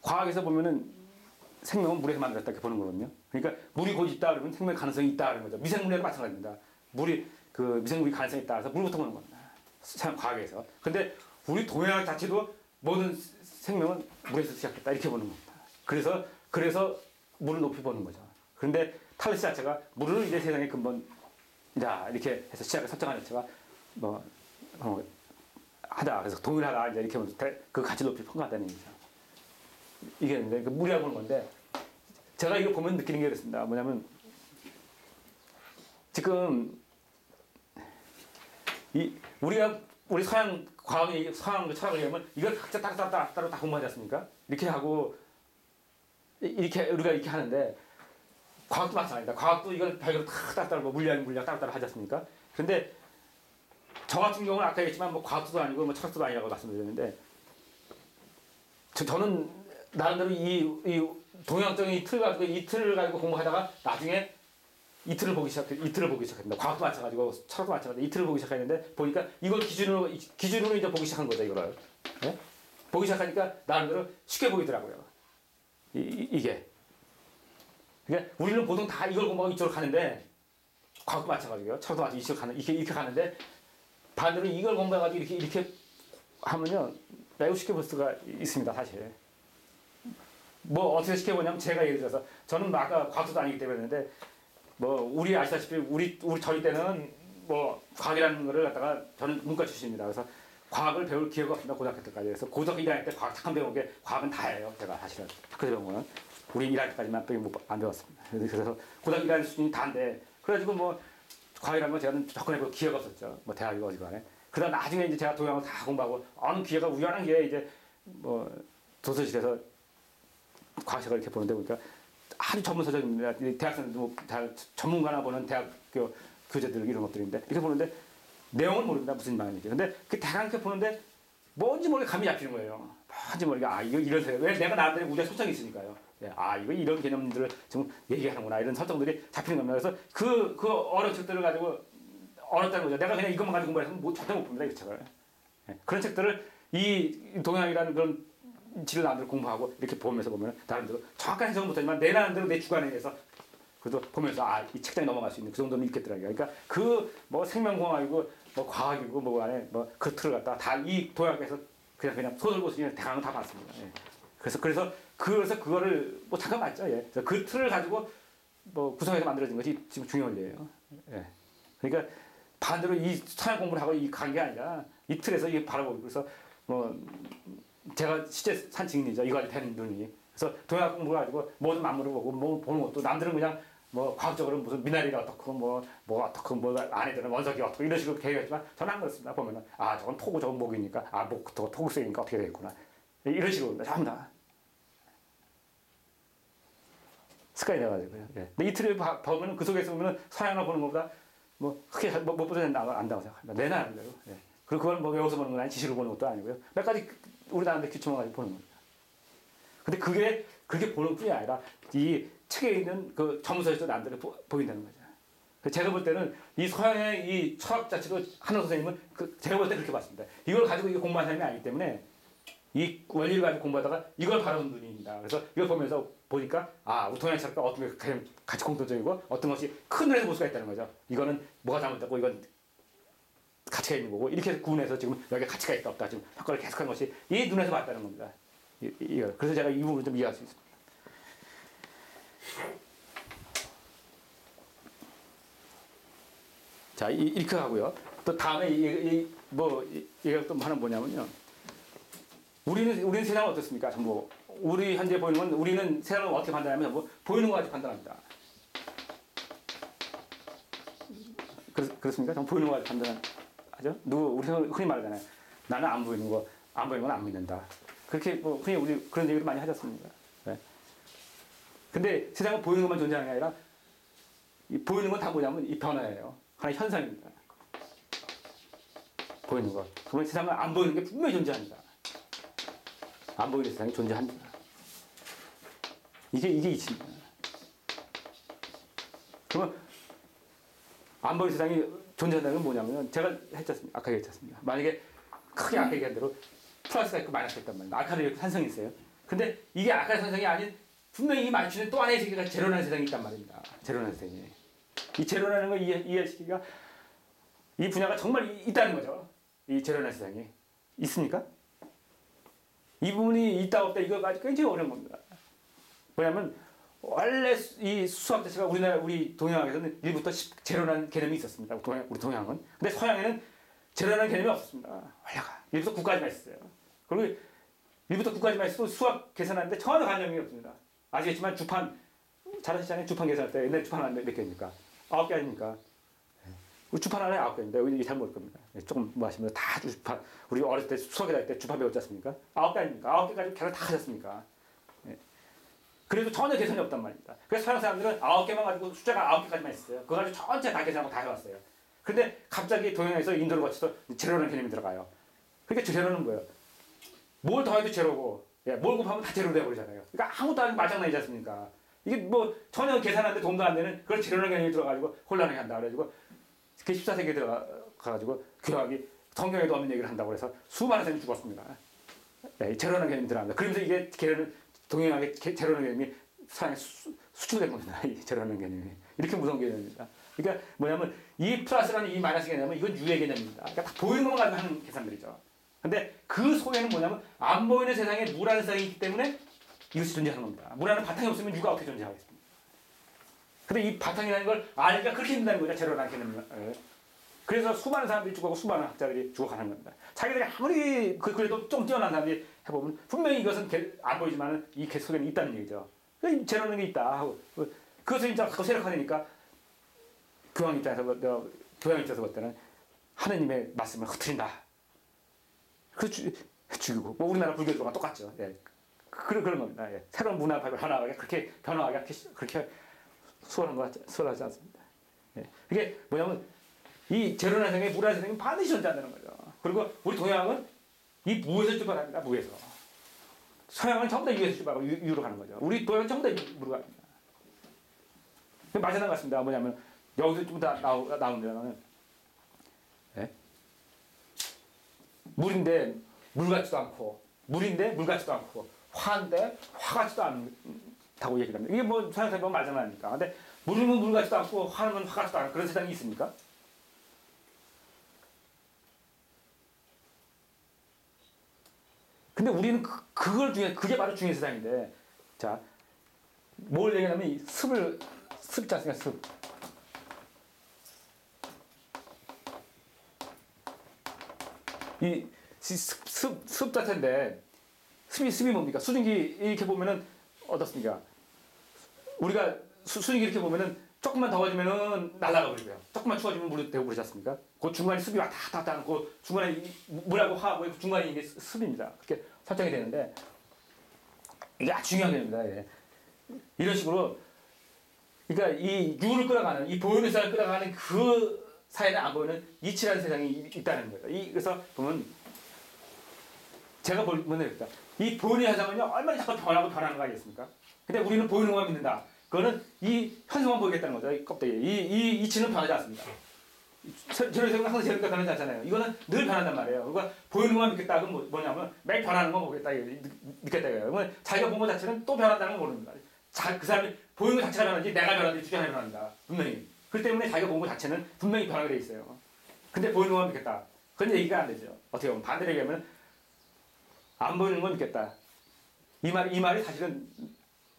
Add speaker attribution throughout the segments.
Speaker 1: 과학에서 보면은 생명은 물에서 만들었다 이렇게 보는 거거든요. 그러니까 물이 곧 있다 그러면 생명 가능성이 있다 그런 거죠. 미생물에도 마찬가지입니다. 미생물이 가능성이 있다 해서 물부터 보는 겁니다. 과학에서. 근데 우리 동양 자체도 모든 생명은 물에서 시작했다 이렇게 보는 겁니다. 그래서 물을 높이 보는 거죠. 그런데 탈레스 자체가 물을 이제 세상의 근본이다 이렇게 해서 시작을 설정하는 자체가 하다. 그래서 동일하다 이제 이렇게 보면서 그 가치 높이 평가하다는 얘기죠. 이게 있는데 물이라고 보는 건데 제가 이거 보면 느끼는 게 그렇습니다. 뭐냐면 지금 우리 서양 과학이 서양 철학을 하면 이걸 각자 따로 다 공부하지 않습니까? 이렇게 하고 이렇게 우리가 이렇게 하는데 과학도 마찬가지입니다. 과학도 이걸 발견을 따로 물리학 따로 하지 않습니까? 그런데 저 같은 경우는 아까 얘기했지만 과학도 아니고 철학도 아니라고 말씀드렸는데 저는 나름대로 이 동양적인 이 틀을 가지고 공부하다가 나중에 이틀을 보기 시작했습니다. 과학도 마찬가지고 철학도 마찬가지고 이틀을 보기 시작했는데 보니까 이걸 기준으로 이제 보기 시작한 거죠, 이거를. 네? 보기 시작하니까 나름대로 쉽게 보이더라고요. 이게. 그러니까 우리는 보통 다 이걸 공부하고 이쪽으로 가는데 과학도 마찬가지고요. 철학도 마찬가지고 이렇게 가는데 반대로 이걸 공부해가지고 이렇게 하면요 매우 쉽게 볼 수가 있습니다, 사실. 어떻게 쉽게 보냐면 제가 예를 들어서 저는 아까 과학도 아니기 때문에 했는데 우리 아시다시피 우리 저희 때는 과학이라는 거를 갖다가 저는 문과 출신입니다. 그래서 과학을 배울 기회가 없습니다. 고등학교 때까지. 그래서 고등학교 1학년 때 과학 잠깐 배운 게 과학은 다예요. 제가 사실은 학교에서 배운 거는 우리 1학년 때까지만 안 배웠습니다. 그래서 고등학교 1학년 수준이 다인데 그래가지고 과학이라는 건 제가 접근해 볼 기회가 없었죠. 대학이고 어디 간에. 그다음 나중에 이제 제가 동양을 다 공부하고 어느 기회가 우연한 게 이제 도서실에서 과학책을 이렇게 보는데 보니까 아주 전문 서적입니다. 대학생들도 전문가나 보는 대학교 교재들 이런 것들인데 이렇게 보는데 내용은 모릅니다. 무슨 말인지. 근데 대강 이렇게 보는데 뭔지 모르게 감이 잡히는 거예요. 뭔지 모르게 이거 이런 세 왜 내가 나한테 우리가 설정이 있으니까요. 이거 이런 개념들을 지금 얘기하는구나 이런 설정들이 잡히는 겁니다. 그래서 그 어려운 책들을 가지고 어렵다는 거죠. 내가 그냥 이것만 가지고 공부해서 절대 못 봅니다. 이 책을. 그런 책들을 이 동양이라는 그런 지를 나름대로 공부하고 이렇게 보면서 보면 나름대로 정확한 해석은 못하지만 내 나름대로 내 주관에 의해서 그래도 보면서 이 책장에 넘어갈 수 있는 그 정도는 있겠더라고요. 그러니까 생명공학이고 과학이고 안에 그 틀을 갖다 다 이 동양에서 그냥 소설 보시면 대강은 다 봤습니다. 예. 그래서 그거를 잠깐 봤죠. 예. 그래서 그 틀을 가지고 구성해서 만들어진 것이 지금 중요한 일이에요. 예. 그러니까 반대로 이 서양 공부를 하고 간 게 아니라 이 틀에서 이게 바라보고 그래서 제가 실제 산 증인이죠. 이거 가지고 된 눈이. 그래서 동양 공부를 가지고 모든 만물을 보고 보는 것도 남들은 그냥 과학적으로 무슨 미나리가 어떻고 어떻고 안에 드는 원석이 어떻고 이런 식으로 계획했지만 저는 안 그렇습니다. 보면은 저건 토구 저건 목이니까 토구색이니까 어떻게 되겠구나. 이런 식으로 전부 다 습관이 돼가지고요. 예. 근데 이틀을 보면은 그 속에서 보면은 서양을 보는 것보다 크게 못 보다 안다고 생각합니다. 내 나름대로. 예. 그리고 그걸 외워서 보는 건 아니고 지식으로 보는 것도 아니고요. 몇 가지 우리 나름대로 규칙만 가지고 보는 겁니다. 근데 그게 보는 뿐이 아니라 이 책에 있는 그 전문서에서 남들을 보인다는 거죠. 제가 볼 때는 이 서양의 이 철학 자체도 한호 선생님은 제가 볼 때 그렇게 봤습니다. 이걸 가지고 이거 공부한 사람이 아니기 때문에 이 원리를 가지고 공부하다가 이걸 바라본 눈입니다. 그래서 이걸 보면서 보니까 우리 동양 철학과 어떤 게 같이 공통적이고 어떤 것이 큰 눈에서 볼 수가 있다는 거죠. 이거는 뭐가 잘못됐고 이건 가치가 있는 거고 이렇게 구분해서 지금 여기에 가치가 있다 없다 지금 평가를 계속한 것이 이 눈에서 봤다는 겁니다. 그래서 제가 이 부분을 좀 이해할 수 있습니다. 자, 이렇게 하고요. 또 다음에 얘가 또 하나 뭐냐면요. 우리는 세상을 어떻습니까? 전부 우리 현재 보이는 건 우리는 세상을 어떻게 판단하면 전부 보이는 거 가지고 판단합니다. 그렇습니까? 전부 보이는 거 가지고 판단하죠. 우리 흔히 말하잖아요. 나는 안 보이는 건 안 믿는다. 그렇게 흔히 우리 그런 얘기를 많이 하셨습니다. 네. 근데 세상은 보이는 것만 존재하는 게 아니라 보이는 건 다 뭐냐면 이 변화예요. 하나의 현상입니다. 보이는 것. 그러면 세상은 안 보이는 게 분명히 존재합니다. 안 보이는 세상이 존재합니다. 이게 이치입니다. 그러면 안 보이는 세상이 존재한다는 건 뭐냐면 제가 아까 얘기했지 않습니까? 만약에 크게 아까 얘기한 대로 플러스가 있고 마이너스가 있단 말이에요. 알카는 이렇게 산성이 있어요. 근데 이게 아까 선생이 아닌 분명히 이 만추는 또 하나의 세계가 제로라는 세상이 있단 말입니다. 제로라는 세상이. 이 제로라는 걸 이해하시기가 이 분야가 정말 있다는 거죠. 이 제로라는 세상이. 있습니까? 이 부분이 있다 없다 이거 가지고 굉장히 어려운 겁니다. 왜냐하면 원래 이 수학 자체가 우리 동양에서는 1부터 10 제로라는 개념이 있었습니다. 우리 동양은. 근데 서양에는 제로라는 개념이 없었습니다. 원래가 1부터 9까지만 있었어요. 그리고 1부터 9까지만 있어도 수학 계산하는데 전혀 관념이 없습니다. 아시겠지만 주판 잘 아시잖아요. 주판 계산할 때 옛날 주판 몇 개입니까? 9개 아닙니까? 주판 하나에 9개인데 이게 잘 모를 겁니다. 조금 뭐 하시면 다 주판 우리 어렸을 때 수학에 다닐 때 주판 배웠지 않습니까? 9개 아닙니까? 9개까지 계산 다 하셨습니까? 그래도 전혀 계산이 없단 말입니다. 그래서 서양 사람들은 9개만 가지고 숫자가 9개까지만 있었어요. 그거 가지고 전체 다 계산하고 다 해왔어요. 근데 갑자기 동양에서 인도를 거쳐서 제로라는 개념이 들어가요. 그러니까 제로는 뭐예요? 뭘 더해도 제로고, 뭘 곱하면 다 제로 돼버리잖아요. 그러니까 아무것도 안 말장난이지 않습니까? 이게 뭐 전혀 계산하는데 도움도 안 되는 그런 제로라는 개념이 들어가지고 혼란하게 한다 그래가지고 그 14세기에 들어가가지고 교학이 성경에도 없는 얘기를 한다고 해서 수많은 사람이 죽었습니다. 제로라는 개념이 들어갑니다. 그러면서 이게 동양의 제로라는 개념이 서양에 수출된 겁니다. 이 제로라는 개념이. 이렇게 무서운 개념입니다. 그러니까 뭐냐면 이 플러스라는 이 마이너스 개념은 이건 유의 개념입니다. 그러니까 다 보이는 것만 가지고 하는 계산들이죠. 근데 그 속에는 뭐냐면 안 보이는 세상에 무라는 세상이 있기 때문에 이것이 존재하는 겁니다. 무라는 바탕이 없으면 유가 어떻게 존재하겠습니까? 근데 이 바탕이라는 걸 알기가 그렇게 힘든다는 거죠. 제로라는 개념을. 그래서 수많은 사람들이 죽어가고 수많은 학자들이 죽어가는 겁니다. 자기들이 아무리 그래도 좀 뛰어난 사람들이 해보면 분명히 이것은 안 보이지만 이 속에는 있다는 얘기죠. 제로라는 게 있다 하고 그것을 이제 자꾸 세력화되니까 교황 입장에서 볼 때는 하느님의 말씀을 흐트린다. 그래서 죽이고 뭐 우리나라 불교도가 똑같죠. 그런 겁니다. 새로운 문화 변화하게 그렇게 변화하게 그렇게 수월하지 않습니다. 그게 뭐냐면 이 제로라는 세상에 무라는 세상이 반드시 존재한다는 거죠. 그리고 우리 동양은 이 무에서 출발합니다. 무에서. 서양은 전부 다 유에서 출발하고 유로 가는 거죠. 우리 동양은 전부 다 무로 갑니다. 마찬가지 같습니다. 뭐냐면 여기서 좀 더 나오면 물인데 물 같지도 않고 물인데 물 같지도 않고 화인데 화 같지도 않다고 얘기를 합니다. 이게 뭐 서양 사람이 보면 말장난 아닙니까? 근데 물이면 물 같지도 않고 화는 화 같지도 않은 그런 세상이 있습니까? 근데 우리는 그게 바로 중요한 세상인데, 자, 뭘 얘기하냐면 이 습 있지 않습니까? 습. 이 습 자체인데, 습이 뭡니까? 수증기 이렇게 보면은 어떻습니까? 우리가 수증기 이렇게 보면은 조금만 더워지면은 날아가 버리고요. 조금만 추워지면 물이 되고 그러지 않습니까? 그 중간에 습이 왔다 갔다 하는 그 중간에 물하고 화하고 중간에 이게 습입니다. 그렇게 설정이 되는데 이게 아주 중요한 개념입니다. 이런 식으로 그러니까 이 유를 끌어가는 이 보이는 세상을 끌어가는 그 사이에는 안 보이는 이치라는 세상이 있다는 거예요. 그래서 보면 제가 보면 이렇다. 이 보이는 현상은요 얼마나 자꾸 변하는 거 아니겠습니까? 근데 우리는 보이는 것만 믿는다. 그거는 이 현상만 보이겠다는 거죠. 이 껍데기. 이 이치는 변하지 않습니다. 저런 생각 항상 제로가 변하지 않잖아요. 이거는 늘 변한단 말이에요. 그러니까 보이는 것만 믿겠다. 그건 뭐냐면 매일 변하는 거 보겠다. 믿겠다 이거예요. 그러면 자기가 본 것 자체는 또 변한다는 걸 모릅니다. 그 사람이 보이는 것 자체가 변하지 내가 변하지 주변이 변한다. 분명히. 그렇기 때문에 자기가 본 것 자체는 분명히 변하게 돼 있어요. 근데 보이는 것만 믿겠다. 그건 얘기가 안 되죠. 어떻게 보면 반대로 얘기하면 안 보이는 건 믿겠다. 이 말이 사실은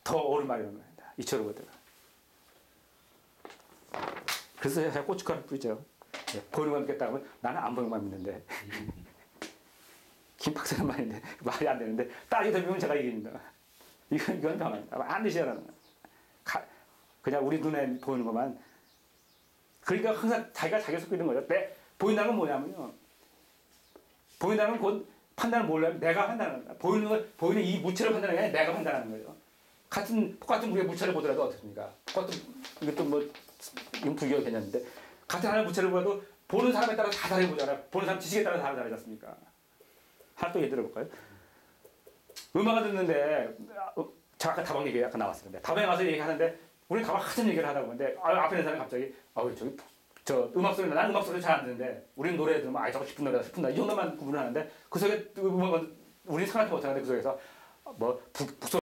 Speaker 1: 더 옳은 말이란 말입니다. 이처럼 보다가. 그래서 제가 고춧가루 뿌리죠. 보이는 것만 믿겠다 하면 나는 안 보이는 것만 믿는데. 김 박사는 말인데 말이 안 되는데 딱이 되면 제가 이깁니다. 이건 변합니다. 반드시 하라는 거예요. 그냥 우리 눈에 보이는 것만. 그러니까 항상 자기가 자기 속에 있는 거죠. 보인다는 건 뭐냐면요. 보인다는 건 곧 판단을 뭐냐면 내가 판단하는 거야. 보이는 이 무체를 판단하는 게 아니라 내가 판단하는 거예요. 똑같은 우리의 무체를 보더라도 어떻습니까? 이것도 뭐 이건 불교 개념인데 같은 하나의 무체를 보더라도 보는 사람에 따라 다 다르게 보잖아요. 보는 사람 지식에 따라 다 다르지 않습니까? 하나 또 예를 들어볼까요? 음악을 듣는데 제가 아까 다방 얘기 약간 나왔었는데 다방에 가서 얘기하는데 우리 다방 같은 얘기를 하다 보는데 앞에 있는 사람이 갑자기 저 음악 소리 나는 음악 소리 잘 안 듣는데 우리는 노래 들으면 저거 싶은 노래다 싶은다 이 정도만 구분을 하는데 그 속에 음악은 우리 생각도 못하는데 그 속에서 뭐 북